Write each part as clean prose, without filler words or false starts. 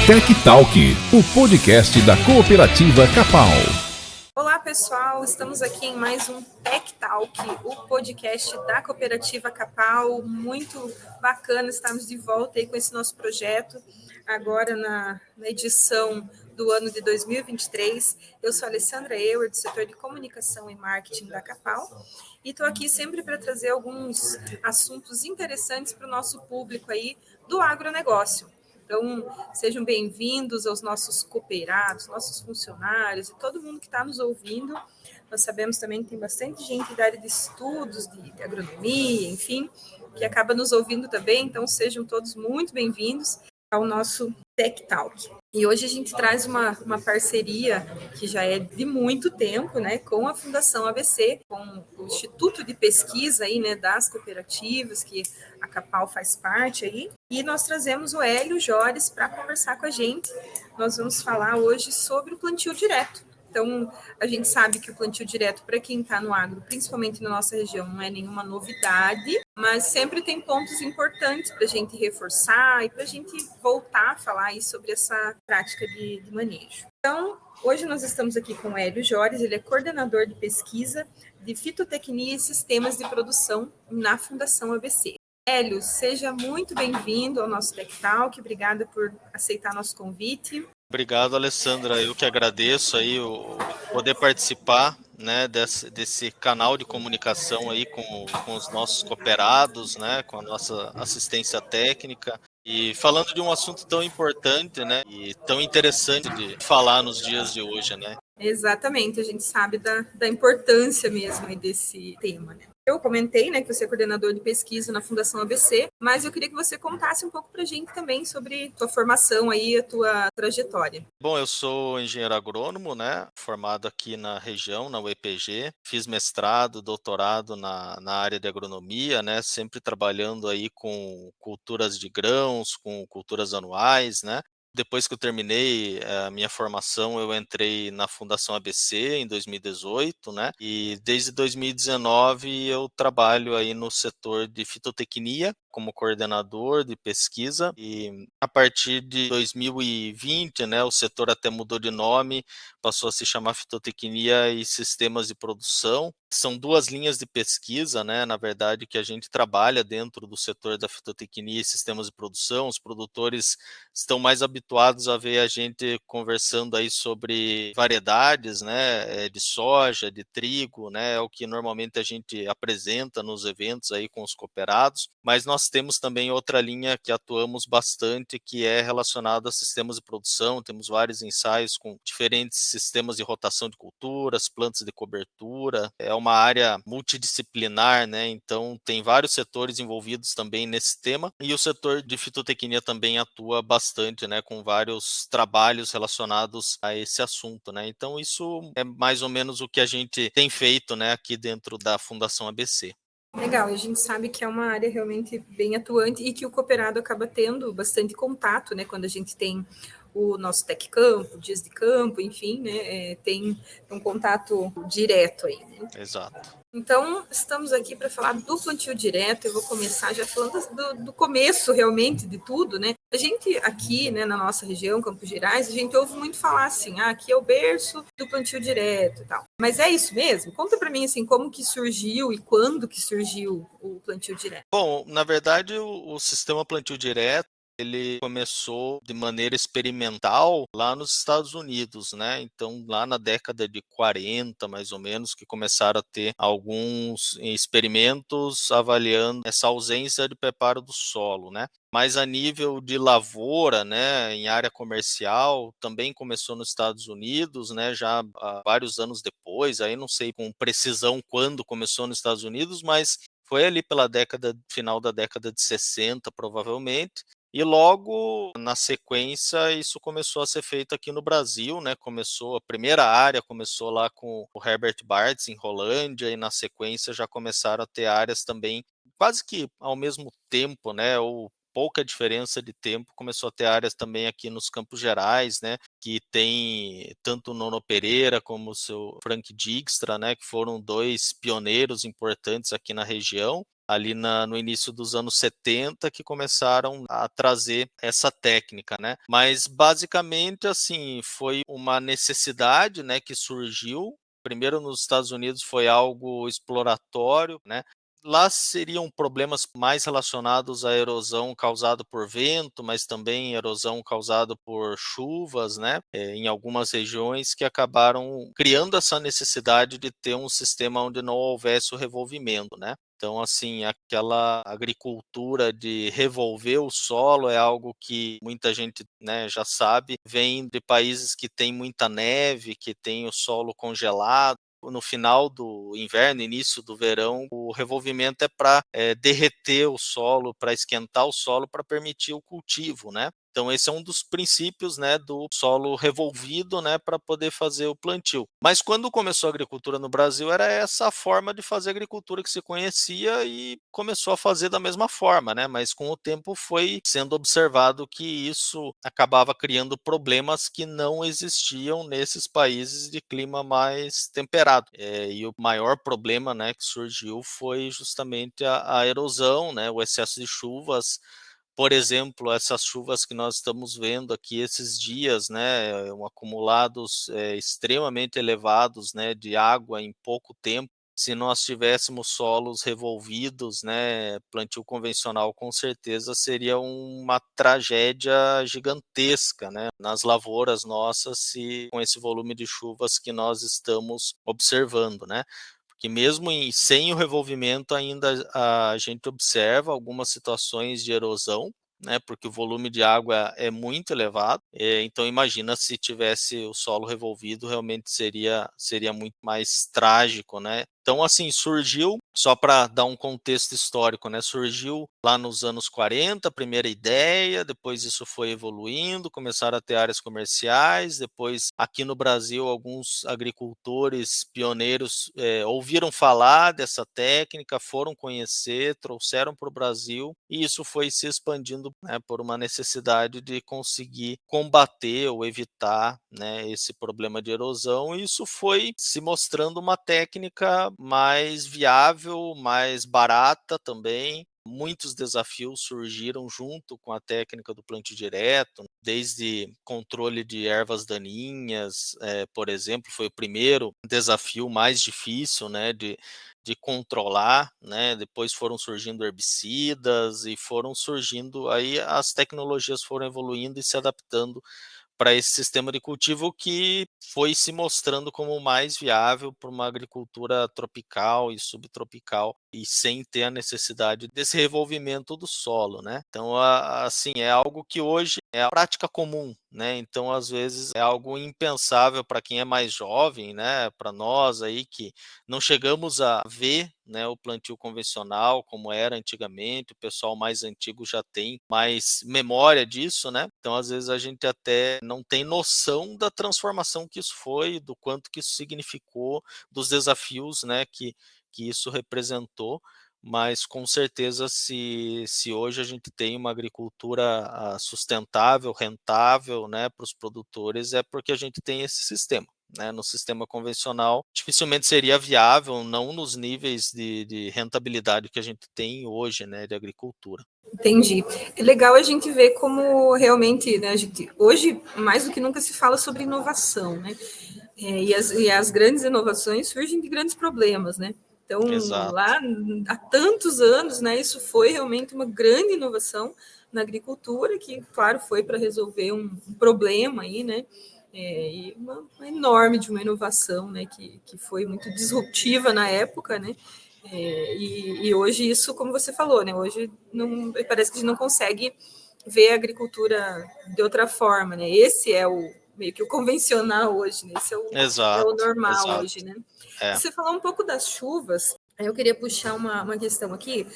Tech Talk, o podcast da Cooperativa Capal. Olá pessoal, estamos aqui em mais um Tech Talk, o podcast da Cooperativa Capal. Muito bacana estarmos de volta aí com esse nosso projeto, agora na edição do ano de 2023. Eu sou a Alessandra Euer, do setor de comunicação e marketing da Capal, e estou aqui sempre para trazer alguns assuntos interessantes para o nosso público aí do agronegócio. Então, sejam bem-vindos aos nossos cooperados, nossos funcionários e todo mundo que está nos ouvindo. Nós sabemos também que tem bastante gente da área de estudos, de agronomia, enfim, que acaba nos ouvindo também. Então, sejam todos muito bem-vindos ao nosso Tech Talk. E hoje a gente traz uma parceria que já é de muito tempo, né, com a Fundação ABC, com o Instituto de Pesquisa aí, né, das cooperativas, que a Capal faz parte aí. E nós trazemos o Hélio Jores para conversar com a gente. Nós vamos falar hoje sobre o plantio direto. Então, a gente sabe que o plantio direto, para quem está no agro, principalmente na nossa região, não é nenhuma novidade, mas sempre tem pontos importantes para a gente reforçar e para a gente voltar a falar aí sobre essa prática de manejo. Então, hoje nós estamos aqui com o Hélio Jores, ele é coordenador de pesquisa de fitotecnia e sistemas de produção na Fundação ABC. Hélio, seja muito bem-vindo ao nosso Tech Talk, obrigada por aceitar nosso convite. Obrigado, Alessandra. Eu que agradeço aí o poder participar, né, desse canal de comunicação aí com os nossos cooperados, né, com a nossa assistência técnica. E falando de um assunto tão importante, né, e tão interessante de falar nos dias de hoje, né? Exatamente, a gente sabe da importância mesmo desse tema, né? Eu comentei, né, que você é coordenador de pesquisa na Fundação ABC, mas eu queria que você contasse um pouco para a gente também sobre tua formação aí, a tua trajetória. Bom, eu sou engenheiro agrônomo, né, formado aqui na região, na UEPG, fiz mestrado, doutorado na área de agronomia, né, sempre trabalhando aí com culturas de grãos, com culturas anuais, né. Depois que eu terminei a minha formação, eu entrei na Fundação ABC em 2018, né? E desde 2019 eu trabalho aí no setor de fitotecnia como coordenador de pesquisa e a partir de 2020, né, o setor até mudou de nome, passou a se chamar Fitotecnia e Sistemas de Produção. São duas linhas de pesquisa, né, na verdade, que a gente trabalha dentro do setor da fitotecnia e sistemas de produção. Os produtores estão mais habituados a ver a gente conversando aí sobre variedades, né, de soja, de trigo, né, é o que normalmente a gente apresenta nos eventos aí com os cooperados, mas nós temos também outra linha que atuamos bastante, que é relacionada a sistemas de produção. Temos vários ensaios com diferentes sistemas de rotação de culturas, plantas de cobertura, é uma área multidisciplinar, né, então tem vários setores envolvidos também nesse tema, e o setor de fitotecnia também atua bastante, né, com vários trabalhos relacionados a esse assunto, né, então isso é mais ou menos o que a gente tem feito, né, aqui dentro da Fundação ABC. Legal, a gente sabe que é uma área realmente bem atuante e que o cooperado acaba tendo bastante contato, né, quando a gente tem o nosso Tec Campo, dias de campo, enfim, né, tem um contato direto aí. Né? Exato. Então, estamos aqui para falar do plantio direto. Eu vou começar já falando do começo, realmente, de tudo, né? A gente aqui, né, na nossa região, Campos Gerais, a gente ouve muito falar assim, aqui é o berço do plantio direto e tal. Mas é isso mesmo? Conta para mim, assim, como que surgiu e quando que surgiu o plantio direto. Bom, na verdade, o sistema plantio direto, ele começou de maneira experimental lá nos Estados Unidos, né? Então, lá na década de 40, mais ou menos, que começaram a ter alguns experimentos avaliando essa ausência de preparo do solo, né? Mas a nível de lavoura, né, em área comercial, também começou nos Estados Unidos, né, já há vários anos depois, aí não sei com precisão quando começou nos Estados Unidos, mas foi ali pela final da década de 60, provavelmente. E logo na sequência isso começou a ser feito aqui no Brasil, né? A primeira área começou lá com o Herbert Bartz em Rolândia e na sequência já começaram a ter áreas também quase que ao mesmo tempo, né? Ou pouca diferença de tempo, começou a ter áreas também aqui nos Campos Gerais, né? Que tem tanto o Nono Pereira como o seu Frank Dijkstra, né? Que foram dois pioneiros importantes aqui na região. ali no início dos anos 70 que começaram a trazer essa técnica, né? Mas basicamente assim foi uma necessidade, né, que surgiu. Primeiro nos Estados Unidos foi algo exploratório, né? Lá seriam problemas mais relacionados à erosão causada por vento, mas também erosão causada por chuvas, né? Em algumas regiões que acabaram criando essa necessidade de ter um sistema onde não houvesse o revolvimento, né? Então, assim, aquela agricultura de revolver o solo é algo que muita gente, né, já sabe, vem de países que têm muita neve, que tem o solo congelado. No final do inverno, início do verão, o revolvimento é para derreter o solo, para esquentar o solo, para permitir o cultivo, né? Então esse é um dos princípios, né, do solo revolvido, né, para poder fazer o plantio. Mas quando começou a agricultura no Brasil, era essa a forma de fazer agricultura que se conhecia e começou a fazer da mesma forma, né? Mas com o tempo foi sendo observado que isso acabava criando problemas que não existiam nesses países de clima mais temperado. E o maior problema, né, que surgiu foi justamente a erosão, né, o excesso de chuvas. Por exemplo, essas chuvas que nós estamos vendo aqui esses dias, né, acumulados extremamente elevados, né, de água em pouco tempo. Se nós tivéssemos solos revolvidos, né, plantio convencional com certeza seria uma tragédia gigantesca, né, nas lavouras nossas, se com esse volume de chuvas que nós estamos observando, né? Porque mesmo sem o revolvimento ainda a gente observa algumas situações de erosão, né, porque o volume de água é muito elevado. Então imagina se tivesse o solo revolvido, realmente seria muito mais trágico, né? Então assim, surgiu, só para dar um contexto histórico, né, surgiu lá nos anos 40 a primeira ideia, depois isso foi evoluindo, começaram a ter áreas comerciais, depois aqui no Brasil alguns agricultores pioneiros ouviram falar dessa técnica, foram conhecer, trouxeram para o Brasil e isso foi se expandindo, né, por uma necessidade de conseguir combater ou evitar, né, esse problema de erosão, e isso foi se mostrando uma técnica mais viável, mais barata também. Muitos desafios surgiram junto com a técnica do plantio direto, desde controle de ervas daninhas, por exemplo, foi o primeiro desafio mais difícil, né, de controlar, né? Depois foram surgindo herbicidas e foram surgindo, aí as tecnologias foram evoluindo e se adaptando para esse sistema de cultivo que foi se mostrando como mais viável para uma agricultura tropical e subtropical e sem ter a necessidade desse revolvimento do solo, né? Então, assim, é algo que hoje é a prática comum, né? Então, às vezes é algo impensável para quem é mais jovem, né? Para nós aí que não chegamos a ver, né, o plantio convencional como era antigamente, o pessoal mais antigo já tem mais memória disso, né? Então, às vezes a gente até não tem noção da transformação que isso foi, do quanto que isso significou, dos desafios, né, que isso representou, mas com certeza se hoje a gente tem uma agricultura sustentável, rentável, né, para os produtores, é porque a gente tem esse sistema. Né, no sistema convencional, dificilmente seria viável, não nos níveis de rentabilidade que a gente tem hoje, né, de agricultura. Entendi. É legal a gente ver como realmente, né, a gente, hoje, mais do que nunca, se fala sobre inovação, né? E as grandes inovações surgem de grandes problemas, né? Então, Exato. lá há tantos anos, né, isso foi realmente uma grande inovação na agricultura, que, claro, foi para resolver um problema aí, né? E uma enorme de uma inovação, né, que foi muito disruptiva na época, né? E hoje isso, como você falou, né? Hoje não, parece que a gente não consegue ver a agricultura de outra forma, né? Esse é o meio que o convencional hoje, né? Esse é o Exato, normal exato. hoje, né? Você falou um pouco das chuvas. Eu queria puxar uma questão aqui.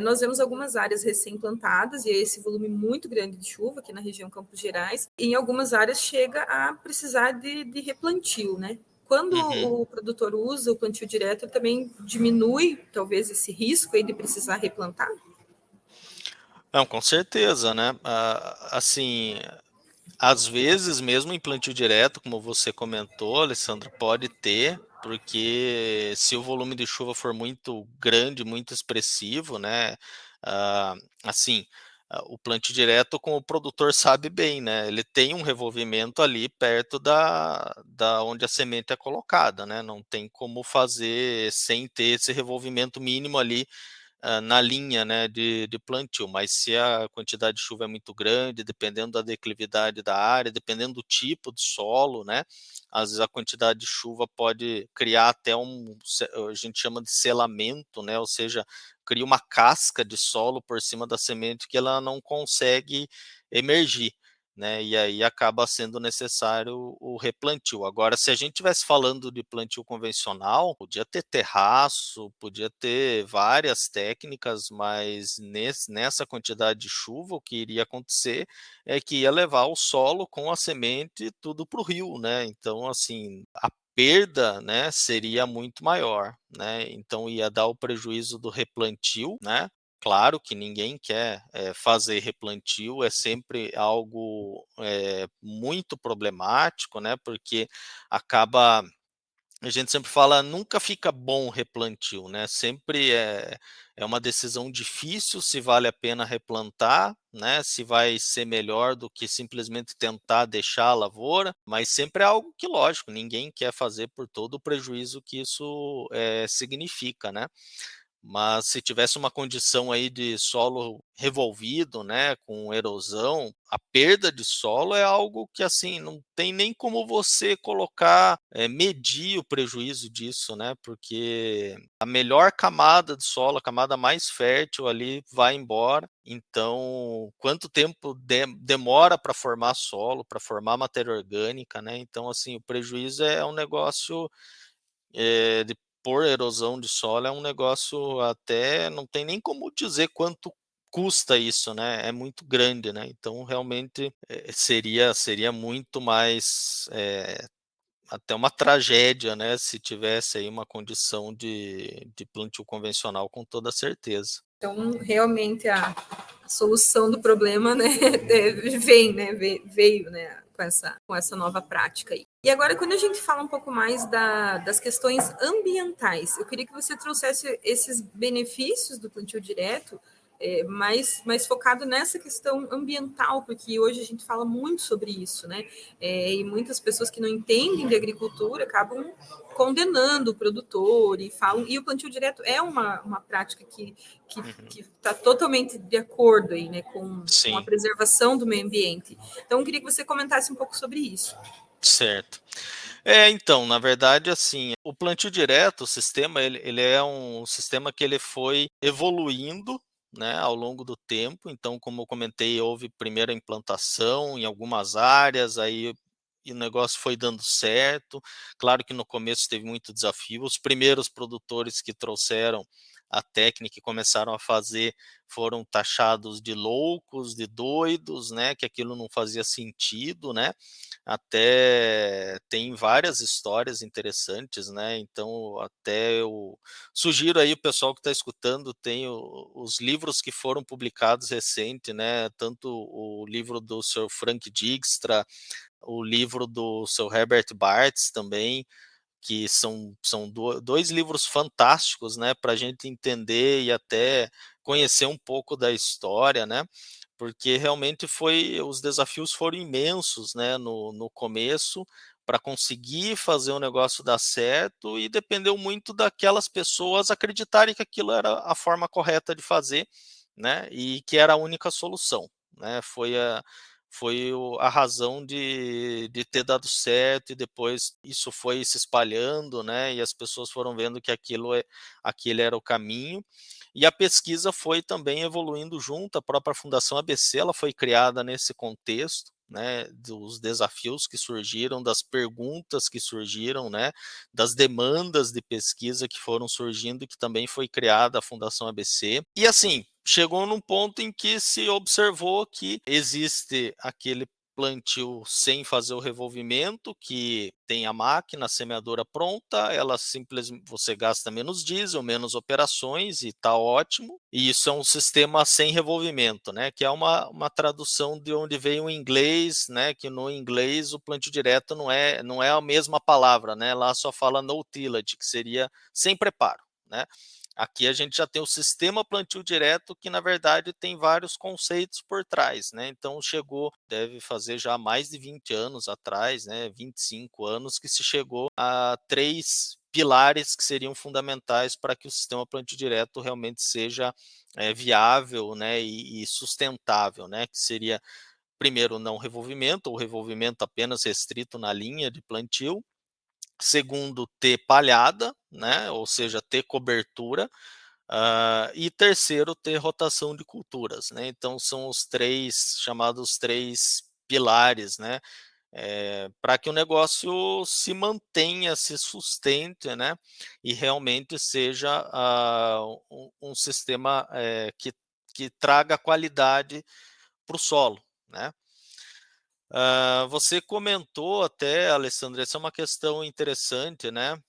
Nós vemos algumas áreas recém-plantadas e esse volume muito grande de chuva aqui na região Campos Gerais. E em algumas áreas chega a precisar de replantio, né? Quando Uhum. o produtor usa o plantio direto, também diminui, talvez, esse risco aí de precisar replantar? Não, com certeza, né? Assim, às vezes, mesmo em plantio direto, como você comentou, Alessandra, pode ter porque se o volume de chuva for muito grande, muito expressivo, né, assim, o plantio direto, como o produtor sabe bem, né, ele tem um revolvimento ali perto da onde a semente é colocada, né, não tem como fazer sem ter esse revolvimento mínimo ali na linha, né, de plantio, mas se a quantidade de chuva é muito grande, dependendo da declividade da área, dependendo do tipo de solo, né, às vezes a quantidade de chuva pode criar até a gente chama de selamento, né, ou seja, cria uma casca de solo por cima da semente que ela não consegue emergir, né, e aí acaba sendo necessário o replantio. Agora, se a gente estivesse falando de plantio convencional, podia ter terraço, podia ter várias técnicas, mas nessa quantidade de chuva, o que iria acontecer é que ia levar o solo com a semente tudo para o rio, né? Então, assim, a perda, né, seria muito maior, né? Então ia dar o prejuízo do replantio, né? Claro que ninguém quer fazer replantio, é sempre algo muito problemático, né? Porque acaba, a gente sempre fala, nunca fica bom o replantio, né? Sempre é uma decisão difícil se vale a pena replantar, né? Se vai ser melhor do que simplesmente tentar deixar a lavoura, mas sempre é algo que, lógico, ninguém quer fazer por todo o prejuízo que isso significa, né? Mas se tivesse uma condição aí de solo revolvido, né, com erosão, a perda de solo é algo que, assim, não tem nem como você colocar, medir o prejuízo disso, né, porque a melhor camada de solo, a camada mais fértil ali vai embora. Então, quanto tempo demora para formar solo, para formar matéria orgânica, né? Então, assim, o prejuízo é um negócio de por erosão de solo, é um negócio, até não tem nem como dizer quanto custa isso, né, é muito grande, né, então realmente, seria muito mais, até uma tragédia, né, se tivesse aí uma condição de plantio convencional, com toda certeza. Então, realmente, a solução do problema, né, veio, né, com essa nova prática aí. E agora, quando a gente fala um pouco mais das questões ambientais, eu queria que você trouxesse esses benefícios do plantio direto, mais focado nessa questão ambiental, porque hoje a gente fala muito sobre isso, né? E muitas pessoas que não entendem de agricultura acabam condenando o produtor e falam. E o plantio direto é uma prática que Uhum. está totalmente de acordo aí, né, com a Sim, preservação do meio ambiente. Então, eu queria que você comentasse um pouco sobre isso. certo. Então, na verdade, assim, o plantio direto, o sistema, ele é um sistema que ele foi evoluindo, né, ao longo do tempo. Então, como eu comentei, houve primeiro a implantação em algumas áreas, aí e o negócio foi dando certo. Claro que no começo teve muito desafio. Os primeiros produtores que trouxeram a técnica e começaram a fazer foram taxados de loucos, de doidos, né, que aquilo não fazia sentido, né? Até tem várias histórias interessantes, né, então até eu sugiro aí o pessoal que está escutando, tem os livros que foram publicados recente, né, tanto o livro do Sr. Frank Dijkstra, o livro do Sr. Herbert Bartz também, que são dois livros fantásticos, né, para a gente entender e até conhecer um pouco da história, né, porque realmente os desafios foram imensos, né, no começo, para conseguir fazer o negócio dar certo, e dependeu muito daquelas pessoas acreditarem que aquilo era a forma correta de fazer, né, e que era a única solução, né, a razão de ter dado certo, e depois isso foi se espalhando, né, e as pessoas foram vendo que aquele era o caminho, e a pesquisa foi também evoluindo junto. A própria Fundação ABC, ela foi criada nesse contexto, né, dos desafios que surgiram, das perguntas que surgiram, né, das demandas de pesquisa que foram surgindo, que também foi criada a Fundação ABC. E assim, chegou num ponto em que se observou que existe aquele plantio sem fazer o revolvimento, que tem a máquina, a semeadora pronta, ela simplesmente você gasta menos diesel, menos operações e está ótimo. E isso é um sistema sem revolvimento, né? Que é uma tradução de onde veio o inglês, né? Que no inglês o plantio direto não é a mesma palavra, né? Lá só fala no tillage, que seria sem preparo, né? Aqui a gente já tem o sistema plantio direto, que na verdade tem vários conceitos por trás, né? Então deve fazer já mais de 20 anos atrás, né? 25 anos, que se chegou a 3 pilares que seriam fundamentais para que o sistema plantio direto realmente seja viável, né? E sustentável, né? Que seria, primeiro, não revolvimento, ou revolvimento apenas restrito na linha de plantio. Segundo, ter palhada, né? Ou seja, ter cobertura. E terceiro, ter rotação de culturas, né? Então são os chamados três pilares, né? Para que o negócio se mantenha, se sustente, né? E realmente seja um sistema que traga qualidade para o solo, né? Você comentou até, Alessandra, essa é uma questão interessante, né?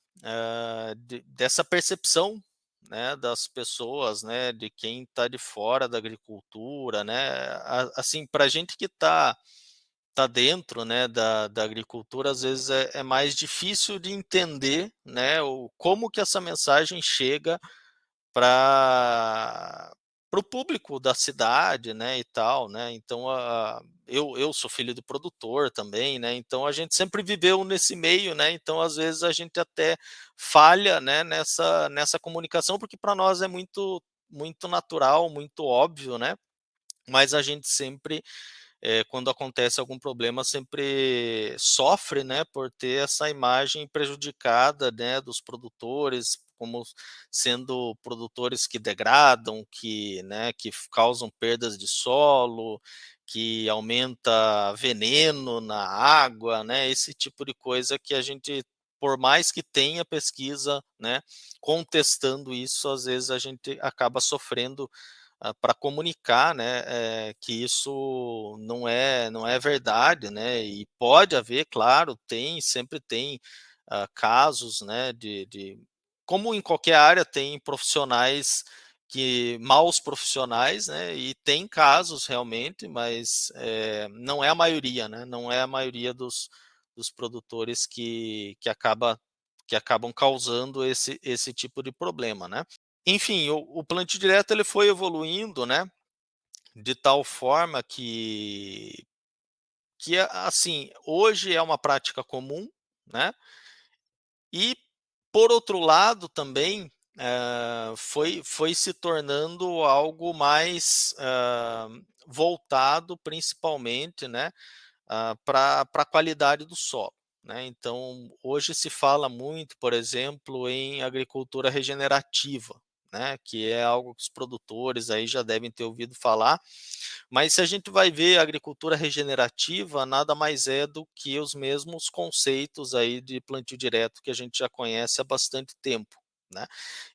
Dessa percepção, né, das pessoas, né, de quem está de fora da agricultura, né? Assim, para a gente que tá dentro, né, da agricultura, às vezes é mais difícil de entender, né, como que essa mensagem chega para o público da cidade, né, e tal, né? Então, eu sou filho de produtor também, né? Então a gente sempre viveu nesse meio, né? Então às vezes a gente até falha, né, nessa comunicação, porque para nós é muito natural, muito óbvio, né? Mas a gente sempre quando acontece algum problema, sempre sofre, né, por ter essa imagem prejudicada, né, dos produtores, como sendo produtores que degradam, né, que causam perdas de solo, que aumenta veneno na água, né, esse tipo de coisa que a gente, por mais que tenha pesquisa, né, contestando isso, às vezes a gente acaba sofrendo para comunicar, né, que isso não é verdade, né, e pode haver, claro, sempre tem casos, né, como em qualquer área tem profissionais maus profissionais, né, e tem casos realmente, mas não é a maioria, né, não é a maioria dos produtores que acabam causando esse tipo de problema, né. Enfim, o plantio direto ele foi evoluindo, né, de tal forma que assim, hoje é uma prática comum, né, e por outro lado também, foi se tornando algo mais, voltado principalmente, né, para a qualidade do solo, né. Então, hoje se fala muito, por exemplo, em agricultura regenerativa, né, que é algo que os produtores aí já devem ter ouvido falar, mas se a gente vai ver a agricultura regenerativa, nada mais é do que os mesmos conceitos aí de plantio direto que a gente já conhece há bastante tempo, né.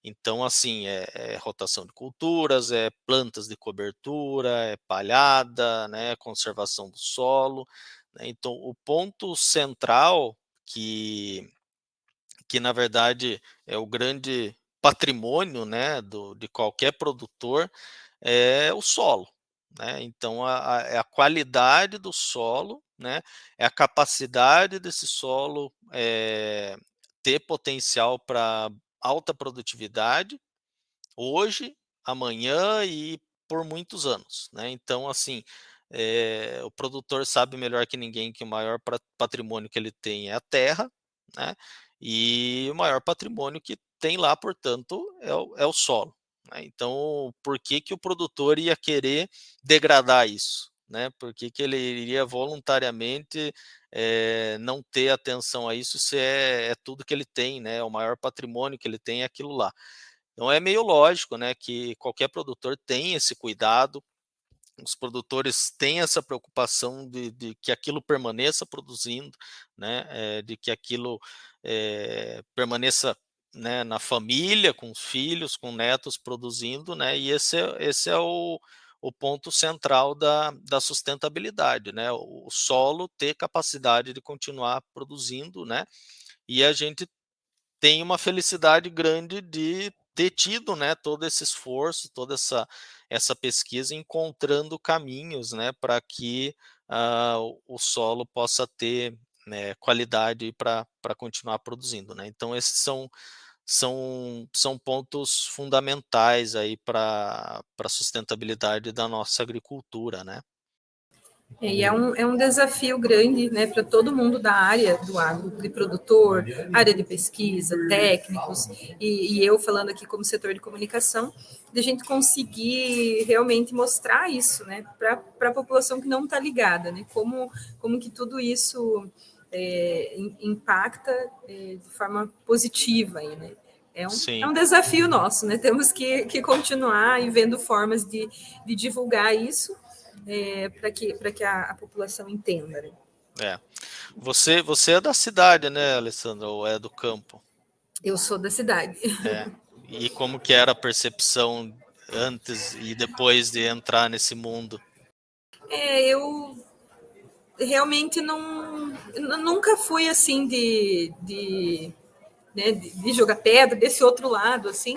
Então, assim, é rotação de culturas, é plantas de cobertura, é palhada, né, conservação do solo, né. Então, o ponto central que na verdade é o grande patrimônio, né, de qualquer produtor, é o solo, né. Então é a qualidade do solo, né, é a capacidade desse solo, ter potencial para alta produtividade, hoje, amanhã e por muitos anos, né. Então assim, o produtor sabe melhor que ninguém que o maior patrimônio que ele tem é a terra, né, e o maior patrimônio que tem lá, portanto, é o solo, né. Então, por que que o produtor ia querer degradar isso, né? Por que que ele iria voluntariamente, não ter atenção a isso, se é tudo que ele tem, né, o maior patrimônio que ele tem é aquilo lá. Então é meio lógico, né, que qualquer produtor tem esse cuidado, os produtores têm essa preocupação de que aquilo permaneça produzindo, né, de que aquilo permaneça, né, na família, com os filhos, com netos produzindo, né, e esse é o ponto central da sustentabilidade, né? O solo ter capacidade de continuar produzindo, né? E a gente tem uma felicidade grande de ter tido, né, todo esse esforço, toda essa pesquisa, encontrando caminhos, né, para que o solo possa ter, né, qualidade para continuar produzindo, né. Então esses são pontos fundamentais aí para a sustentabilidade da nossa agricultura, né. E é um desafio grande, né, para todo mundo da área do agro, de produtor, área de pesquisa, técnicos, e eu falando aqui como setor de comunicação, de a gente conseguir realmente mostrar isso, né, para a população que não está ligada, né, como que tudo isso impacta de forma positiva aí, né. É um Sim. desafio nosso, né? Temos que continuar e vendo formas de divulgar isso para que a população entenda. Né? É. Você é da cidade, né, Alessandra, ou é do campo? Eu sou da cidade. É. E como que era a percepção antes e depois de entrar nesse mundo? Eu realmente nunca fui assim de jogar pedra desse outro lado, assim,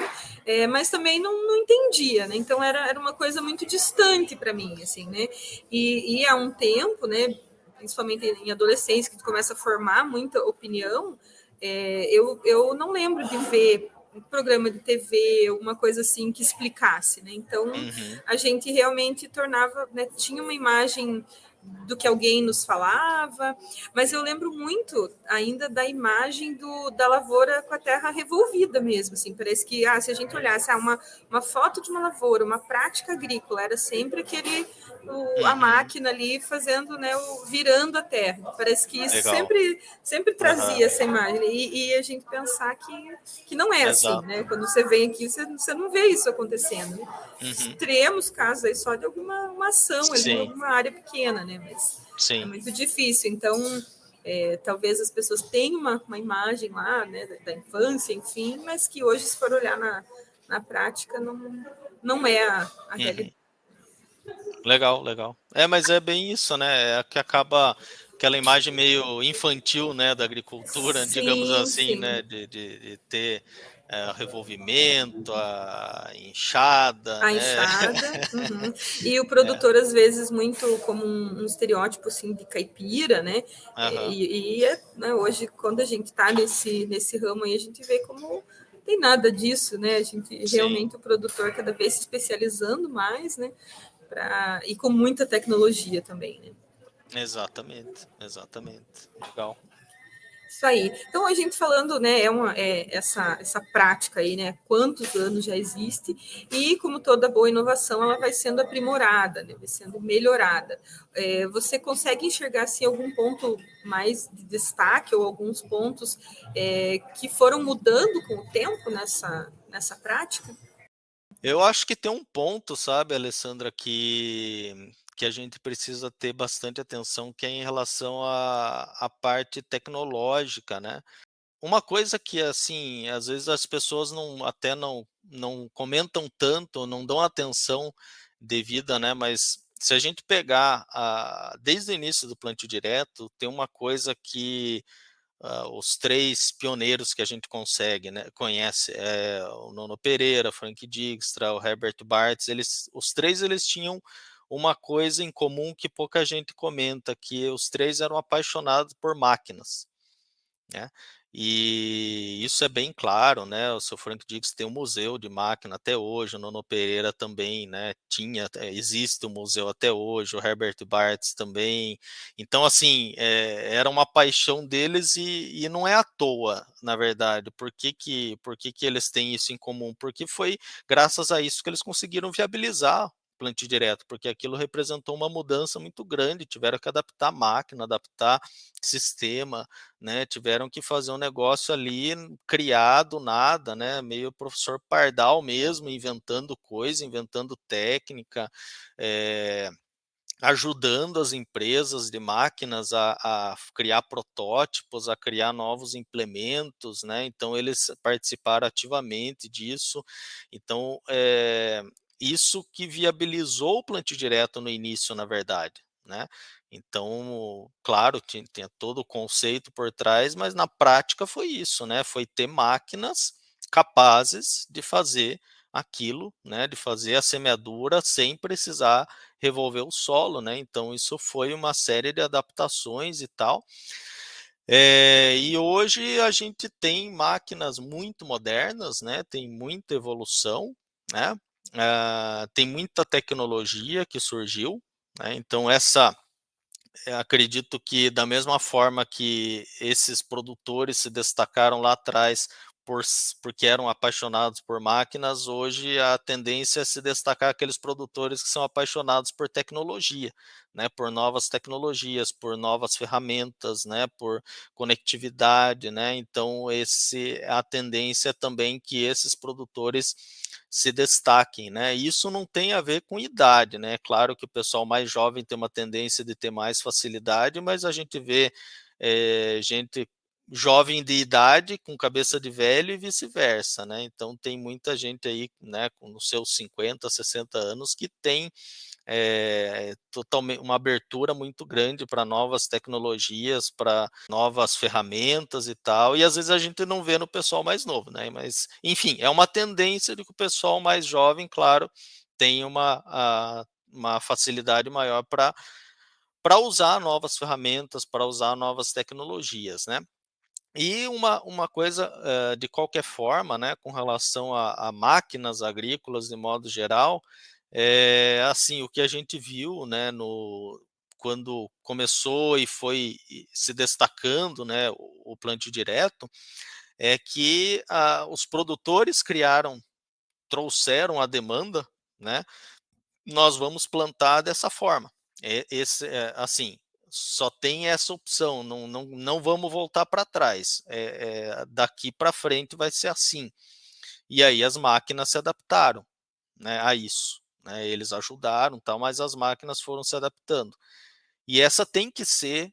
mas também não entendia, né? Então era uma coisa muito distante para mim, assim, né? E há um tempo, né? Principalmente em adolescência, que tu começa a formar muita opinião, eu não lembro de ver um programa de TV, alguma coisa assim que explicasse, né? Então Uhum. a gente realmente tornava, né, tinha uma imagem do que alguém nos falava, mas eu lembro muito ainda da imagem da lavoura com a terra revolvida mesmo, assim, parece que se a gente olhasse uma foto de uma lavoura, uma prática agrícola, era sempre a Uhum. máquina ali fazendo, né, virando a terra, parece que isso Legal. sempre Aham. trazia essa imagem, e a gente pensar que não é assim, Exato. né, quando você vem aqui, você não vê isso acontecendo, né? Uhum. Extremos casos aí só de alguma uma ação ali em Sim, alguma área pequena, né? Mas é sim. muito difícil. Então, talvez as pessoas tenham uma imagem lá, né, da infância, enfim, mas que hoje, se for olhar na prática, não é a realidade. Uhum. Legal, legal. É, mas é bem isso, né? É que acaba aquela imagem meio infantil, né, da agricultura, digamos Sim, assim, né, sim. de ter revolvimento, a enxada, A né? enxada, uhum. E o É, produtor, às vezes, muito como um estereótipo assim, de caipira, né? aham, Né, hoje, quando a gente está nesse ramo aí, a gente vê como tem nada disso, né? A gente sim, realmente o produtor cada vez se especializando mais, né? E com muita tecnologia também, né? exatamente, exatamente. Legal. Isso aí. Então, a gente falando, né, essa prática aí, né, quantos anos já existe, e como toda boa inovação, ela vai sendo aprimorada, né, vai sendo melhorada. Você consegue enxergar, assim, algum ponto mais de destaque, ou alguns pontos que foram mudando com o tempo nessa prática? Eu acho que tem um ponto, sabe, Alessandra, que a gente precisa ter bastante atenção, que é em relação à parte tecnológica, né? Uma coisa que, assim, às vezes as pessoas não comentam tanto, ou não dão atenção devida, né, mas se a gente pegar desde o início do plantio direto, tem uma coisa que os 3 pioneiros que a gente conhece, o Nono Pereira, Frank Dijkstra, o Herbert Bartz, os 3 eles tinham uma coisa em comum que pouca gente comenta, que os 3 eram apaixonados por máquinas, né. E isso é bem claro, né, o seu Frank Dix tem um museu de máquina até hoje, o Nono Pereira também, né, existe um museu até hoje, o Herbert Bartz também. Então, assim, era uma paixão deles e não é à toa, na verdade. Por que que eles têm isso em comum? Porque foi graças a isso que eles conseguiram viabilizar o plantio direto, porque aquilo representou uma mudança muito grande, tiveram que adaptar a máquina, adaptar sistema, né, tiveram que fazer um negócio ali, criar do nada, né, meio professor Pardal mesmo, inventando coisa, inventando técnica, eh, ajudando as empresas de máquinas a criar protótipos, a criar novos implementos, né, então eles participaram ativamente disso. Então, isso que viabilizou o plantio direto no início, na verdade, né. Então, claro, tinha todo o conceito por trás, mas na prática foi isso, né, foi ter máquinas capazes de fazer aquilo, né, de fazer a semeadura sem precisar revolver o solo, né, então isso foi uma série de adaptações e tal. E hoje a gente tem máquinas muito modernas, né, tem muita evolução, né, tem muita tecnologia que surgiu, né, então acredito que da mesma forma que esses produtores se destacaram lá atrás porque eram apaixonados por máquinas, hoje a tendência é se destacar aqueles produtores que são apaixonados por tecnologia, né, por novas tecnologias, por novas ferramentas, né, por conectividade, né, então a tendência é também que esses produtores se destaquem, né? Isso não tem a ver com idade, né? Claro que o pessoal mais jovem tem uma tendência de ter mais facilidade, mas a gente vê gente jovem de idade com cabeça de velho e vice-versa, né? Então tem muita gente aí, né, com os seus 50, 60 anos que tem totalmente uma abertura muito grande para novas tecnologias, para novas ferramentas e tal, e às vezes a gente não vê no pessoal mais novo, né? Mas, enfim, é uma tendência de que o pessoal mais jovem, claro, tem uma facilidade maior para usar novas ferramentas, para usar novas tecnologias, né? E uma coisa, de qualquer forma, né, com relação a máquinas agrícolas de modo geral, assim, o que a gente viu, né, quando começou e foi se destacando, né, o plantio direto, é que os produtores trouxeram a demanda, né, nós vamos plantar dessa forma. Assim, só tem essa opção, não vamos voltar para trás. Daqui para frente vai ser assim. E aí as máquinas se adaptaram, né, a isso. Né, eles ajudaram, tal, mas as máquinas foram se adaptando. E essa tem que ser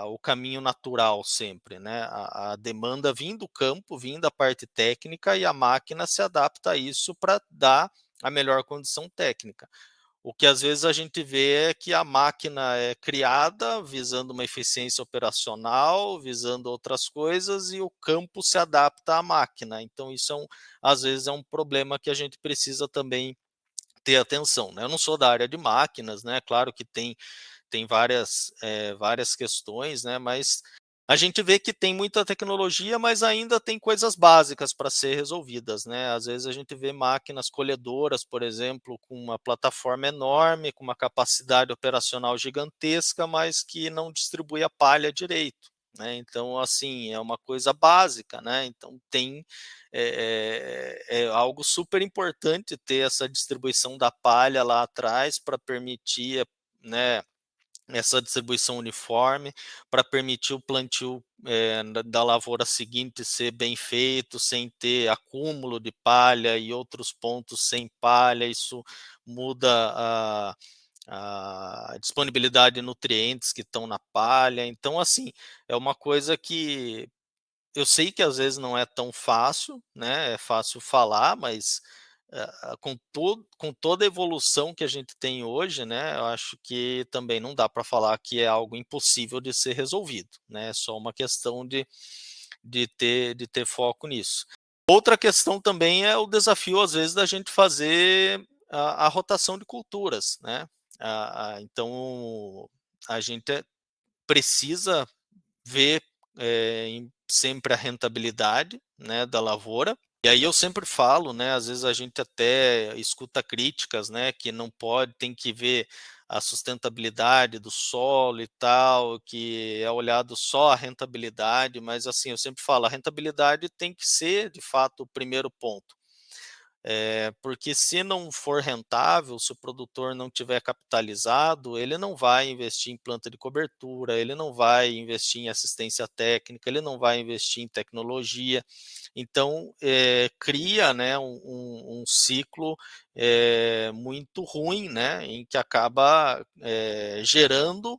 o caminho natural sempre, né? A demanda vem do campo, vem da parte técnica e a máquina se adapta a isso para dar a melhor condição técnica. O que às vezes a gente vê é que a máquina é criada visando uma eficiência operacional, visando outras coisas, e o campo se adapta à máquina. Então, às vezes é um problema que a gente precisa também ter atenção, né? Eu não sou da área de máquinas, né? Claro que tem várias questões, né? Mas a gente vê que tem muita tecnologia, mas ainda tem coisas básicas para ser resolvidas, né? Às vezes a gente vê máquinas colhedoras, por exemplo, com uma plataforma enorme, com uma capacidade operacional gigantesca, mas que não distribui a palha direito, né? Então, assim, é uma coisa básica, né? Então é algo super importante ter essa distribuição da palha lá atrás para permitir, né, essa distribuição uniforme, para permitir o plantio da lavoura seguinte ser bem feito, sem ter acúmulo de palha e outros pontos sem palha. Isso muda a disponibilidade de nutrientes que estão na palha. Então, assim, é uma coisa que eu sei que às vezes não é tão fácil, né? É fácil falar, mas com toda a evolução que a gente tem hoje, né? Eu acho que também não dá para falar que é algo impossível de ser resolvido, né? É só uma questão de ter foco nisso. Outra questão também é o desafio, às vezes, da gente fazer a rotação de culturas, né? Então, a gente precisa ver sempre a rentabilidade, né, da lavoura. E aí eu sempre falo, né, às vezes a gente até escuta críticas, né, que não pode, tem que ver a sustentabilidade do solo e tal, que é olhado só a rentabilidade, mas assim, eu sempre falo, a rentabilidade tem que ser, de fato, o primeiro ponto. Porque se não for rentável, se o produtor não tiver capitalizado, ele não vai investir em planta de cobertura, ele não vai investir em assistência técnica, ele não vai investir em tecnologia. Então, cria, né, um ciclo muito ruim, né, em que acaba gerando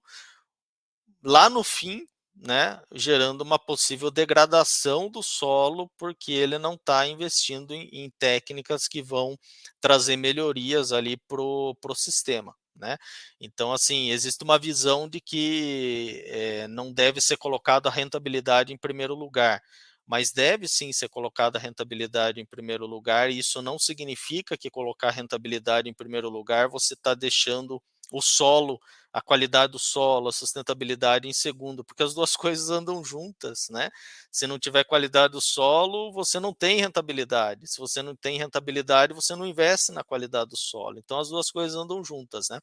lá no fim, né, gerando uma possível degradação do solo, porque ele não está investindo em técnicas que vão trazer melhorias ali para o sistema, né? Então, assim, existe uma visão de que não deve ser colocada a rentabilidade em primeiro lugar, mas deve sim ser colocada a rentabilidade em primeiro lugar, e isso não significa que colocar a rentabilidade em primeiro lugar você está deixando o solo, a qualidade do solo, a sustentabilidade em segundo, porque as duas coisas andam juntas, né? Se não tiver qualidade do solo, você não tem rentabilidade. Se você não tem rentabilidade, você não investe na qualidade do solo. Então as duas coisas andam juntas, né?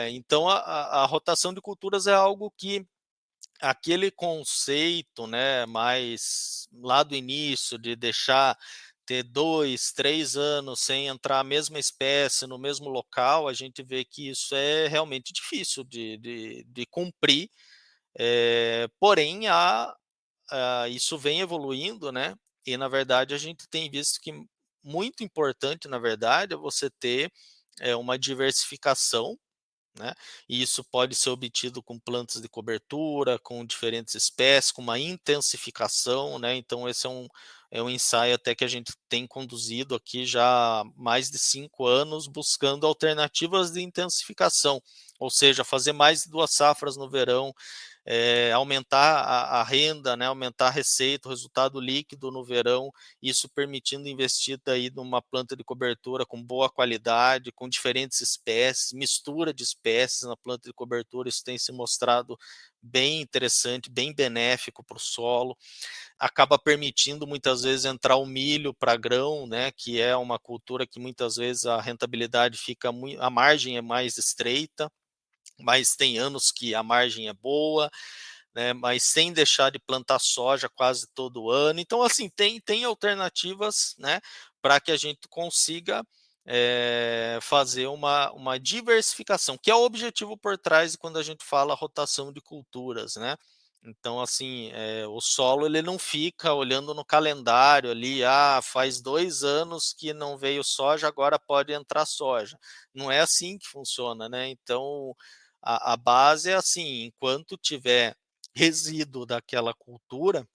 Então a rotação de culturas é algo que aquele conceito, né, mais lá do início de deixar ter 2, 3 anos sem entrar a mesma espécie no mesmo local, a gente vê que isso é realmente difícil de cumprir, porém isso vem evoluindo, né, e na verdade a gente tem visto que muito importante, na verdade, é você ter uma diversificação, né? E isso pode ser obtido com plantas de cobertura, com diferentes espécies, com uma intensificação, né? Então, esse é um ensaio até que a gente tem conduzido aqui já há mais de 5 anos, buscando alternativas de intensificação, ou seja, fazer mais de 2 safras no verão, aumentar a renda, né, aumentar a receita, o resultado líquido no verão, isso permitindo investir daí numa planta de cobertura com boa qualidade, com diferentes espécies, mistura de espécies na planta de cobertura, isso tem se mostrado bem interessante, bem benéfico para o solo, acaba permitindo muitas vezes entrar o milho para grão, né, que é uma cultura que muitas vezes a rentabilidade fica muito, a margem é mais estreita, mas tem anos que a margem é boa, né, mas sem deixar de plantar soja quase todo ano. Então, assim, tem alternativas, né, para que a gente consiga fazer uma diversificação, que é o objetivo por trás de quando a gente fala rotação de culturas, né? Então, assim, o solo ele não fica olhando no calendário ali, faz 2 anos que não veio soja, agora pode entrar soja. Não é assim que funciona, né? Então, a base é assim, enquanto tiver resíduo daquela cultura,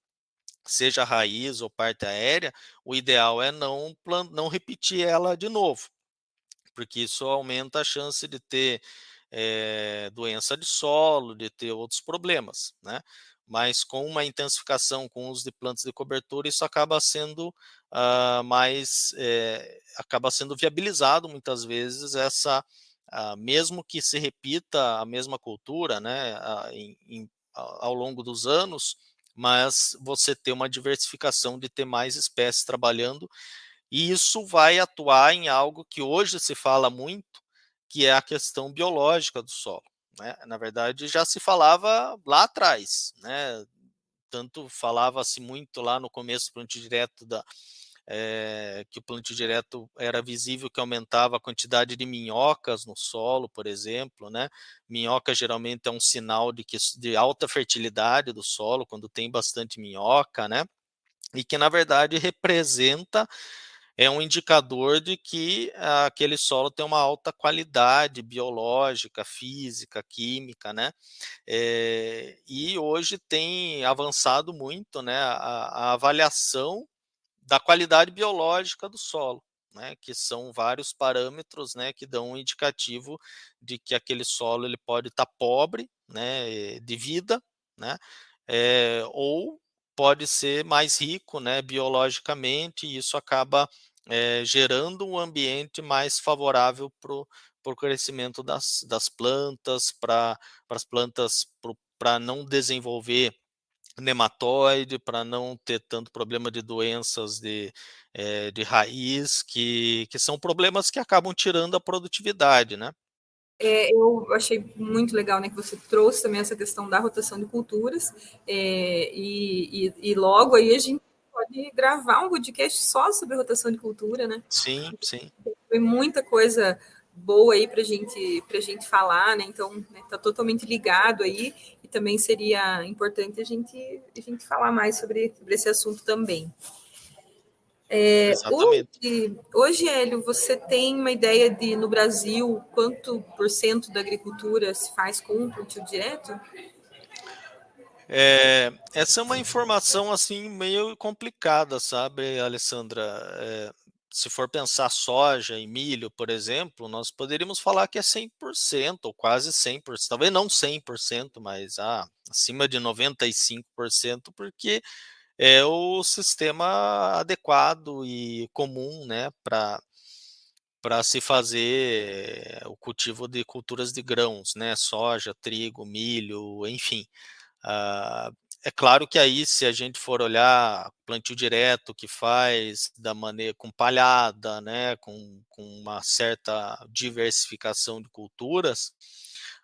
seja raiz ou parte aérea, o ideal é não repetir ela de novo, porque isso aumenta a chance de ter doença de solo, de ter outros problemas, né? Mas com uma intensificação com o uso de plantas de cobertura, isso acaba sendo acaba sendo viabilizado muitas vezes mesmo que se repita a mesma cultura, né, ao longo dos anos, mas você ter uma diversificação de ter mais espécies trabalhando, e isso vai atuar em algo que hoje se fala muito, que é a questão biológica do solo, né? Na verdade, já se falava lá atrás, né? Tanto falava-se muito lá no começo do plantio direto que o plantio direto era visível que aumentava a quantidade de minhocas no solo, por exemplo, né? Minhoca geralmente é um sinal de alta fertilidade do solo, quando tem bastante minhoca, né? E que, na verdade, representa um indicador de que aquele solo tem uma alta qualidade biológica, física, química, né? E hoje tem avançado muito, né, a avaliação da qualidade biológica do solo, né, que são vários parâmetros, né, que dão um indicativo de que aquele solo ele pode estar pobre, né, de vida, né, ou pode ser mais rico, né, biologicamente, e isso acaba gerando um ambiente mais favorável para o crescimento das plantas, para as plantas, para não desenvolver nematóide, para não ter tanto problema de doenças de raiz, que são problemas que acabam tirando a produtividade, né? Eu achei muito legal, né, que você trouxe também essa questão da rotação de culturas, e logo aí a gente pode gravar um podcast só sobre rotação de cultura, né? Sim, sim. Foi muita coisa boa aí para gente falar, né? Então, né, tá totalmente ligado aí, e também seria importante a gente falar mais sobre esse assunto também. Exatamente. Hoje, Hélio, você tem uma ideia de, no Brasil, quanto por cento da agricultura se faz com plantio direto? Essa é uma informação assim meio complicada, sabe, Alessandra? Se for pensar soja e milho, por exemplo, nós poderíamos falar que é 100% ou quase 100%, talvez não 100%, mas acima de 95%, porque é o sistema adequado e comum, né, para se fazer o cultivo de culturas de grãos, né, soja, trigo, milho, enfim. Ah, é claro que aí, se a gente for olhar plantio direto que faz da maneira com palhada, né, com uma certa diversificação de culturas,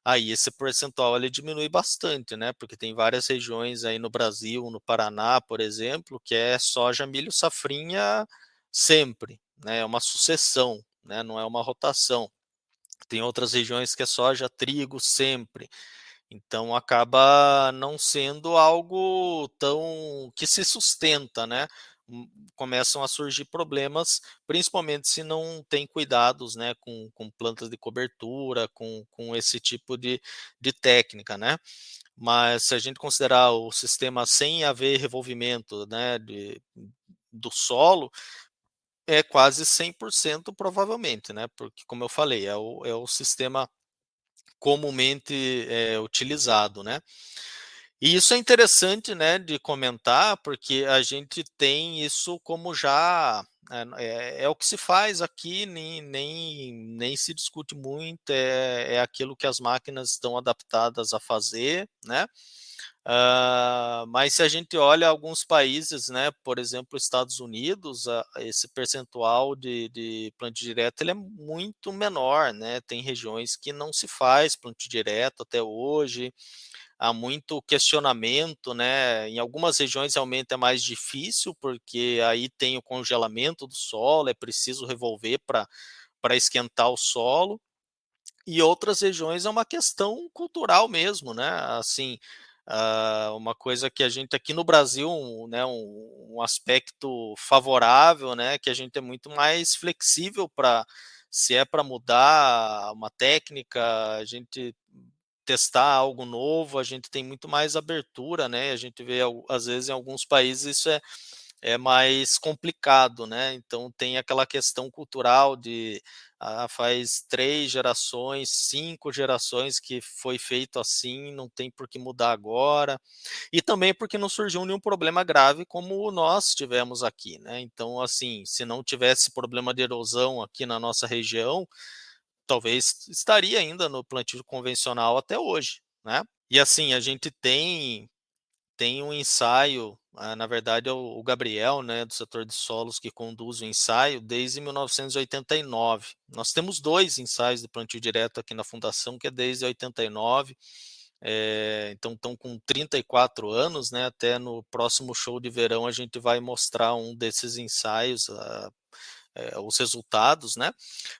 aí esse percentual ele diminui bastante, né, porque tem várias regiões aí no Brasil, no Paraná, por exemplo, que é soja, milho, safrinha sempre, né, é uma sucessão, né, não é uma rotação. Tem outras regiões que é soja, trigo sempre. Então acaba não sendo algo tão que se sustenta, né? Começam a surgir problemas, principalmente se não tem cuidados, né, com plantas de cobertura, com esse tipo de técnica, né? Mas se a gente considerar o sistema sem haver revolvimento, né, do solo, é quase 100% provavelmente, né? Porque, como eu falei, é o sistema comumente utilizado, né? E isso é interessante, né, de comentar, porque a gente tem isso como já é o que se faz aqui, nem se discute muito, é aquilo que as máquinas estão adaptadas a fazer, né? Mas se a gente olha alguns países, né, por exemplo, Estados Unidos, esse percentual de plantio direto ele é muito menor, né? Tem regiões que não se faz plantio direto até hoje, há muito questionamento, né? Em algumas regiões realmente é mais difícil, porque aí tem o congelamento do solo, é preciso revolver para esquentar o solo. E outras regiões é uma questão cultural mesmo, né? Assim, uma coisa que a gente aqui no Brasil, né, um aspecto favorável, né, que a gente é muito mais flexível para, se é para mudar uma técnica, a gente testar algo novo, a gente tem muito mais abertura, né? A gente vê às vezes em alguns países isso é mais complicado, né? Então tem aquela questão cultural de faz 3 gerações, 5 gerações que foi feito assim, não tem por que mudar agora. E também porque não surgiu nenhum problema grave como nós tivemos aqui, né? Então, assim, se não tivesse problema de erosão aqui na nossa região, talvez estaria ainda no plantio convencional até hoje, né? E assim, a gente tem um ensaio, na verdade é o Gabriel, né, do setor de solos, que conduz o ensaio desde 1989. Nós temos 2 ensaios de plantio direto aqui na Fundação, que é desde 89, então estão com 34 anos, né, até no próximo show de verão a gente vai mostrar um desses ensaios, os resultados, né?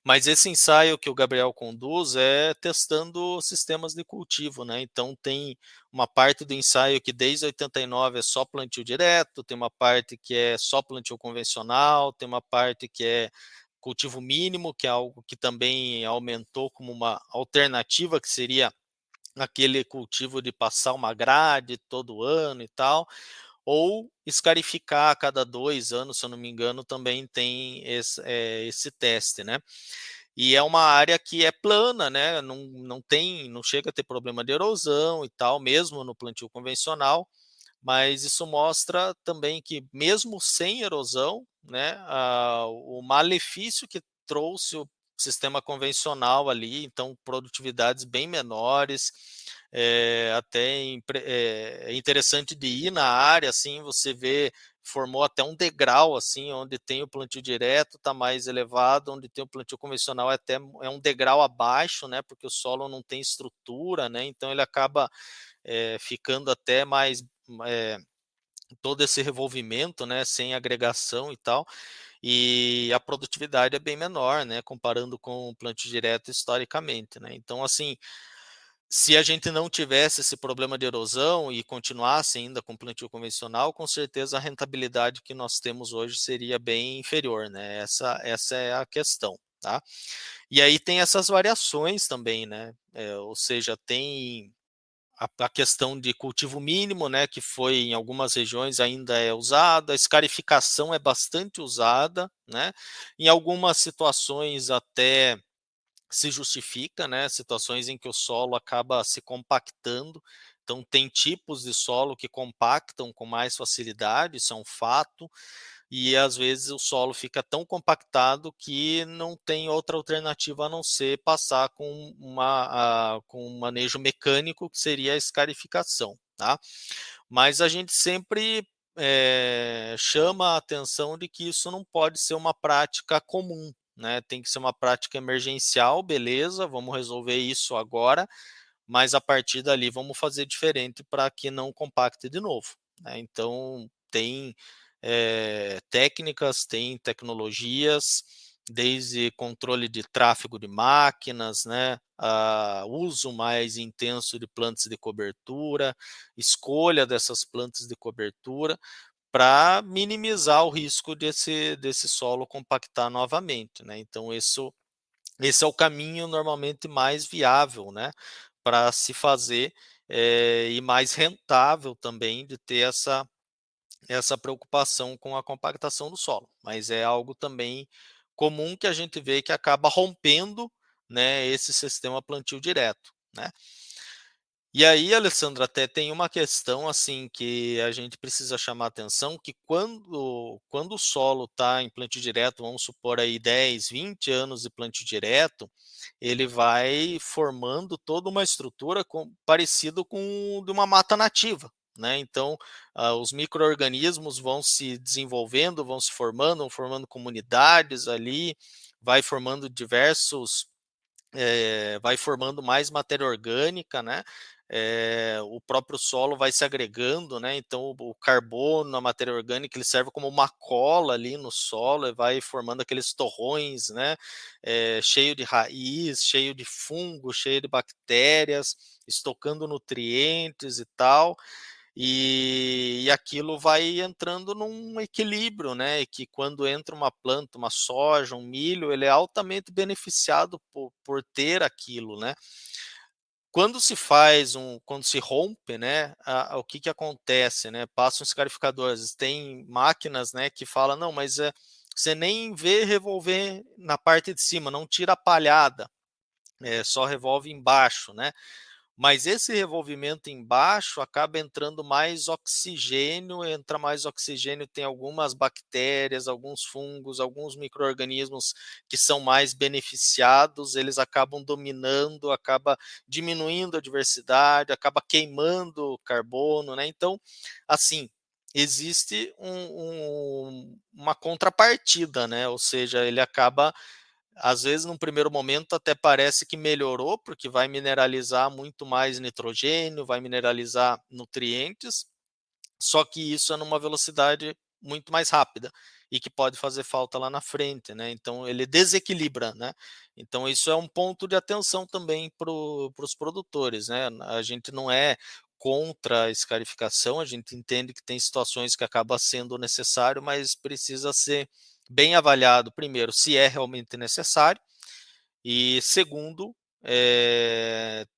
Mas esse ensaio que o Gabriel conduz é testando sistemas de cultivo, né? Então tem uma parte do ensaio que desde 89 é só plantio direto, tem uma parte que é só plantio convencional, tem uma parte que é cultivo mínimo, que é algo que também aumentou como uma alternativa, que seria aquele cultivo de passar uma grade todo ano e tal, ou escarificar a cada 2 anos, se eu não me engano, também tem esse teste, né? E é uma área que é plana, né? Não chega a ter problema de erosão e tal, mesmo no plantio convencional, mas isso mostra também que mesmo sem erosão, né, o malefício que trouxe o sistema convencional ali, então produtividades bem menores, é interessante de ir na área, assim, você vê, formou até um degrau, assim, onde tem o plantio direto está mais elevado, onde tem o plantio convencional é um degrau abaixo, né, porque o solo não tem estrutura, né, então ele acaba ficando até mais é, todo esse revolvimento, né, sem agregação e tal, e a produtividade é bem menor, né, comparando com o plantio direto historicamente, né. Então, assim, se a gente não tivesse esse problema de erosão e continuasse ainda com plantio convencional, com certeza a rentabilidade que nós temos hoje seria bem inferior, né. Essa é a questão, tá. E aí tem essas variações também, né, ou seja, tem a questão de cultivo mínimo, né, que foi em algumas regiões ainda é usada, a escarificação é bastante usada, né, em algumas situações até se justifica, né, situações em que o solo acaba se compactando, então tem tipos de solo que compactam com mais facilidade, isso é um fato, e às vezes o solo fica tão compactado que não tem outra alternativa a não ser passar com um manejo mecânico, que seria a escarificação, tá? Mas a gente sempre chama a atenção de que isso não pode ser uma prática comum, né? Tem que ser uma prática emergencial, beleza, vamos resolver isso agora, mas a partir dali vamos fazer diferente para que não compacte de novo, né? Então, tem técnicas, tem tecnologias, desde controle de tráfego de máquinas, né, uso mais intenso de plantas de cobertura, escolha dessas plantas de cobertura, para minimizar o risco desse solo compactar novamente, né? Então, esse é o caminho normalmente mais viável, né, para se fazer, e mais rentável também de ter essa preocupação com a compactação do solo. Mas é algo também comum que a gente vê que acaba rompendo, né, esse sistema plantio direto, né. E aí, Alessandra, até tem uma questão assim que a gente precisa chamar atenção, que quando o solo está em plantio direto, vamos supor aí 10, 20 anos de plantio direto, ele vai formando toda uma estrutura parecido com de uma mata nativa, né? Então, os micro-organismos vão se desenvolvendo, vão se formando, vão formando comunidades ali, vai formando vai formando mais matéria orgânica, né? O próprio solo vai se agregando, né? Então o carbono, a matéria orgânica, ele serve como uma cola ali no solo e vai formando aqueles torrões, né? Cheio de raiz, cheio de fungo, cheio de bactérias, estocando nutrientes e tal. E aquilo vai entrando num equilíbrio, né? E que quando entra uma planta, uma soja, um milho, ele é altamente beneficiado por ter aquilo, né? Quando se rompe, né, o que que acontece, né? Passam os escarificadores, tem máquinas, né, que falam, não, mas você nem vê revolver na parte de cima, não tira a palhada, só revolve embaixo, né? Mas esse revolvimento embaixo acaba entrando mais oxigênio, entra mais oxigênio, tem algumas bactérias, alguns fungos, alguns micro-organismos que são mais beneficiados, eles acabam dominando, acaba diminuindo a diversidade, acaba queimando carbono, né? Então, assim, existe uma contrapartida, né? Ou seja, ele acaba às vezes, num primeiro momento, até parece que melhorou, porque vai mineralizar muito mais nitrogênio, vai mineralizar nutrientes, só que isso é numa velocidade muito mais rápida e que pode fazer falta lá na frente, né? Então ele desequilibra, né? Então isso é um ponto de atenção também para os produtores, né? A gente não é contra a escarificação, a gente entende que tem situações que acaba sendo necessário, mas precisa ser bem avaliado, primeiro, se é realmente necessário, e segundo,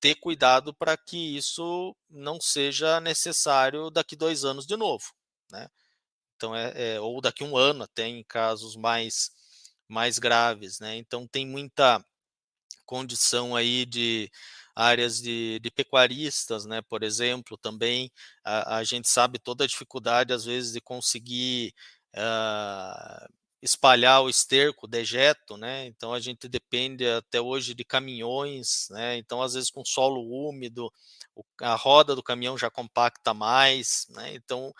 ter cuidado para que isso não seja necessário daqui 2 anos de novo, né? Então, ou daqui 1 ano, até em casos mais graves, né? Então, tem muita condição aí de áreas de pecuaristas, né? Por exemplo, também a gente sabe toda a dificuldade, às vezes, de conseguir ah, espalhar o esterco, o dejeto, né? Então a gente depende até hoje de caminhões, né? Então, às vezes, com solo úmido, a roda do caminhão já compacta mais, né? Então,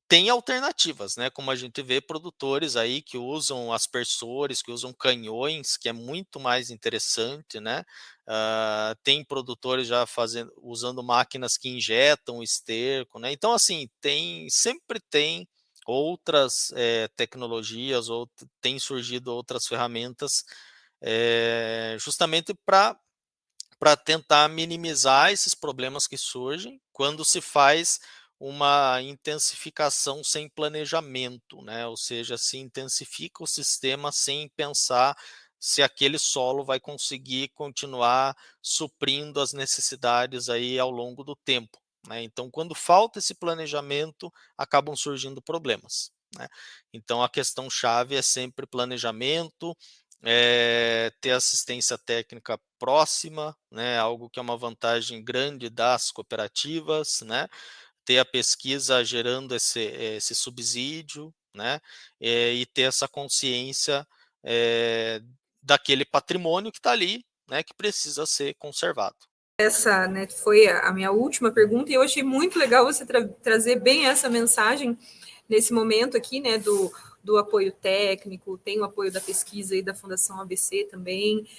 tem alternativas, né, como a gente vê produtores aí que usam aspersores, que usam canhões, que é muito mais interessante, né, tem produtores já usando máquinas que injetam esterco, né, então assim, sempre tem outras, tecnologias, ou tem surgido outras ferramentas, justamente para tentar minimizar esses problemas que surgem quando se faz uma intensificação sem planejamento, né? Ou seja, se intensifica o sistema sem pensar se aquele solo vai conseguir continuar suprindo as necessidades aí ao longo do tempo, né? Então, quando falta esse planejamento, acabam surgindo problemas, né? Então, a questão chave é sempre planejamento, ter assistência técnica próxima, né? Algo que é uma vantagem grande das cooperativas, né? Ter a pesquisa gerando esse subsídio, né? E ter essa consciência daquele patrimônio que está ali, né? Que precisa ser conservado. Essa, né, foi a minha última pergunta, e eu achei muito legal você trazer bem essa mensagem nesse momento aqui, né, do apoio técnico, tem o apoio da pesquisa e da Fundação ABC também.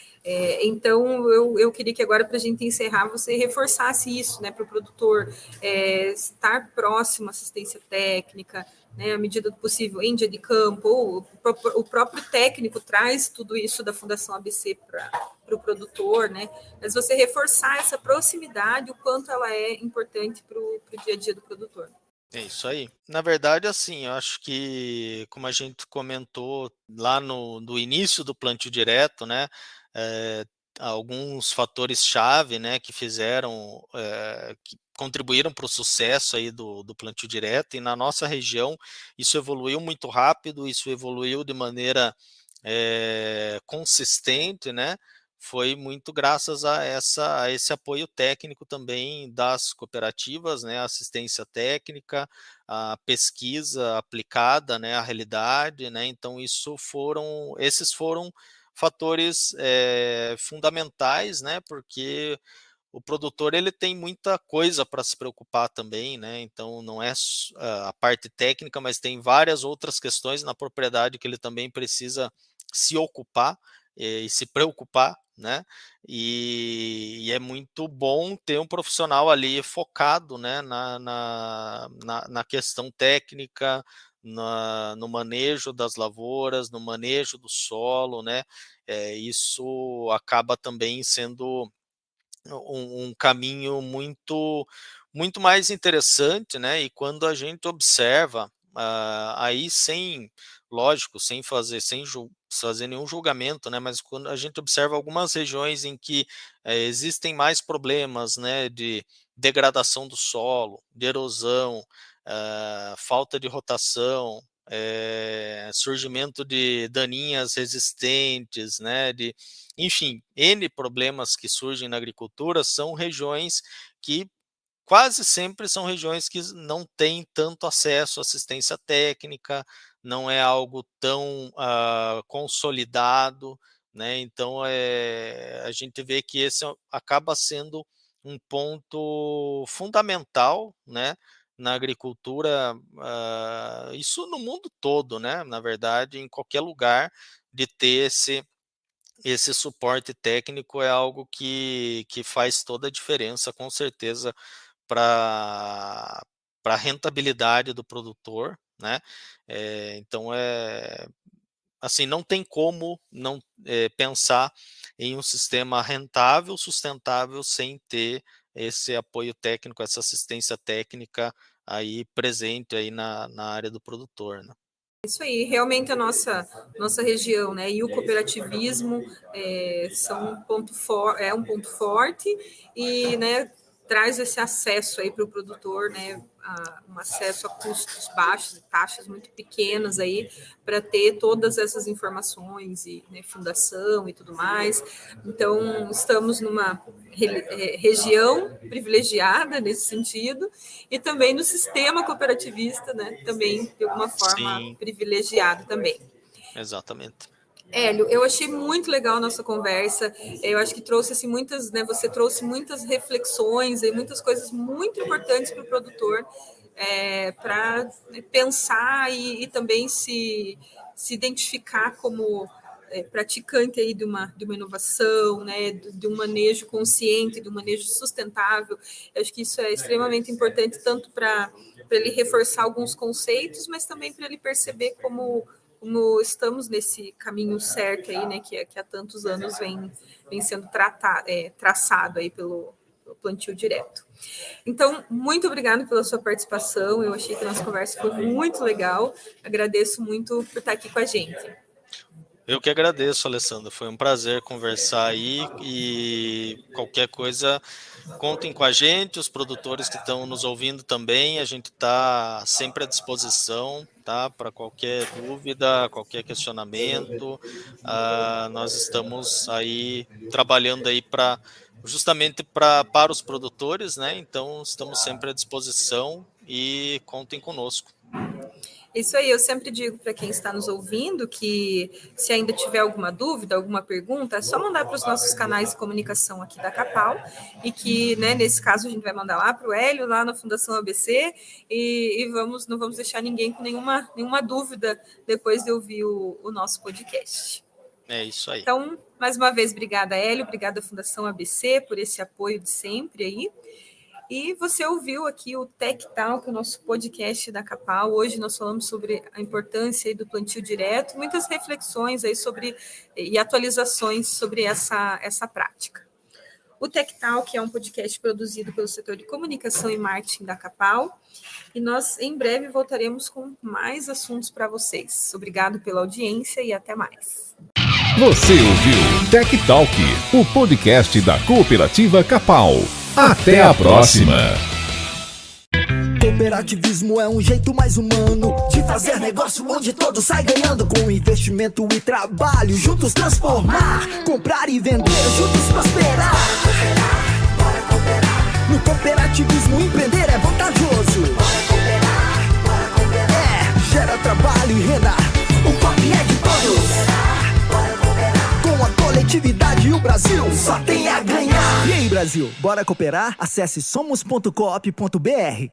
Então, eu queria que agora, para a gente encerrar, você reforçasse isso, né, para o produtor estar próximo à assistência técnica, né, à medida do possível, em dia de campo, ou o próprio técnico traz tudo isso da Fundação ABC para o produtor, né, mas você reforçar essa proximidade, o quanto ela é importante para o dia a dia do produtor. É isso aí. Na verdade, assim, eu acho que, como a gente comentou lá no início do plantio direto, né, alguns fatores-chave, né, que fizeram, que contribuíram para o sucesso aí do plantio direto, e na nossa região isso evoluiu muito rápido, isso evoluiu de maneira consistente, né, foi muito graças a esse apoio técnico também das cooperativas, né, a assistência técnica, a pesquisa aplicada, né, à realidade, né, então esses foram fatores fundamentais, né, porque o produtor ele tem muita coisa para se preocupar também, né, então não é a parte técnica, mas tem várias outras questões na propriedade que ele também precisa se ocupar e se preocupar, né, e é muito bom ter um profissional ali focado, né, na questão técnica, no manejo das lavouras, no manejo do solo, né, isso acaba também sendo um caminho muito mais interessante, né, e quando a gente observa, aí lógico, sem fazer nenhum julgamento, né, mas quando a gente observa algumas regiões em que existem mais problemas, né, de degradação do solo, de erosão, falta de rotação, surgimento de daninhas resistentes, né, enfim, N problemas que surgem na agricultura são regiões que quase sempre são regiões que não têm tanto acesso à assistência técnica, não é algo tão consolidado, né? Então, a gente vê que esse acaba sendo um ponto fundamental, né, na agricultura, isso no mundo todo, né? Na verdade, em qualquer lugar, de ter esse suporte técnico é algo que faz toda a diferença, com certeza, para a rentabilidade do produtor, né? Então, assim, não tem como não pensar em um sistema rentável, sustentável, sem ter esse apoio técnico, essa assistência técnica aí presente aí na área do produtor, né? Isso aí, realmente a nossa região, né, e o cooperativismo são um ponto forte e, né, traz esse acesso aí para o produtor, né, um acesso a custos baixos, taxas muito pequenas aí para ter todas essas informações e, né, fundação e tudo mais. Então estamos numa região privilegiada nesse sentido e também no sistema cooperativista, né, também de alguma forma Sim, privilegiado também. exatamente. Hélio, eu achei muito legal a nossa conversa. Eu acho que trouxe assim muitas, né? Você trouxe muitas reflexões e muitas coisas muito importantes para o produtor para pensar e também se identificar como praticante aí de uma inovação, né? De um manejo consciente, de um manejo sustentável. Eu acho que isso é extremamente importante tanto para ele reforçar alguns conceitos, mas também para ele perceber como estamos nesse caminho certo aí, né, que há tantos anos vem sendo traçado aí pelo plantio direto. Então, muito obrigado pela sua participação. Eu achei que a nossa conversa foi muito legal. Agradeço muito por estar aqui com a gente. Eu que agradeço, Alessandro. Foi um prazer conversar aí e qualquer coisa, contem com a gente, os produtores que estão nos ouvindo também. A gente está sempre à disposição, tá? Para qualquer dúvida, qualquer questionamento. Nós estamos aí trabalhando aí justamente para os produtores, né? Então estamos sempre à disposição e contem conosco. Isso aí, eu sempre digo para quem está nos ouvindo que se ainda tiver alguma dúvida, alguma pergunta, é só mandar para os nossos canais de comunicação aqui da Capal, e que, né, nesse caso, a gente vai mandar lá para o Hélio, lá na Fundação ABC, e não vamos deixar ninguém com nenhuma dúvida depois de ouvir o nosso podcast. É isso aí. Então, mais uma vez, obrigada, Hélio, obrigada à Fundação ABC por esse apoio de sempre aí. E você ouviu aqui o Tech Talk, o nosso podcast da Capal. Hoje nós falamos sobre a importância do plantio direto, muitas reflexões aí e atualizações sobre essa prática. O Tech Talk é um podcast produzido pelo setor de comunicação e marketing da Capal, e nós em breve voltaremos com mais assuntos para vocês. Obrigado pela audiência e até mais. Você ouviu Tech Talk, o podcast da Cooperativa Capal. Até a próxima! Cooperativismo é um jeito mais humano de fazer negócio onde todo sai ganhando. Com investimento e trabalho, juntos transformar, comprar e vender, juntos prosperar. Bora cooperar. No cooperativismo empreender é vantajoso. Bora cooperar. Gera trabalho e renda, o COP é de todos. Com a coletividade o Brasil só tem a ganhar. E aí, Brasil, bora cooperar? Acesse somos.coop.br.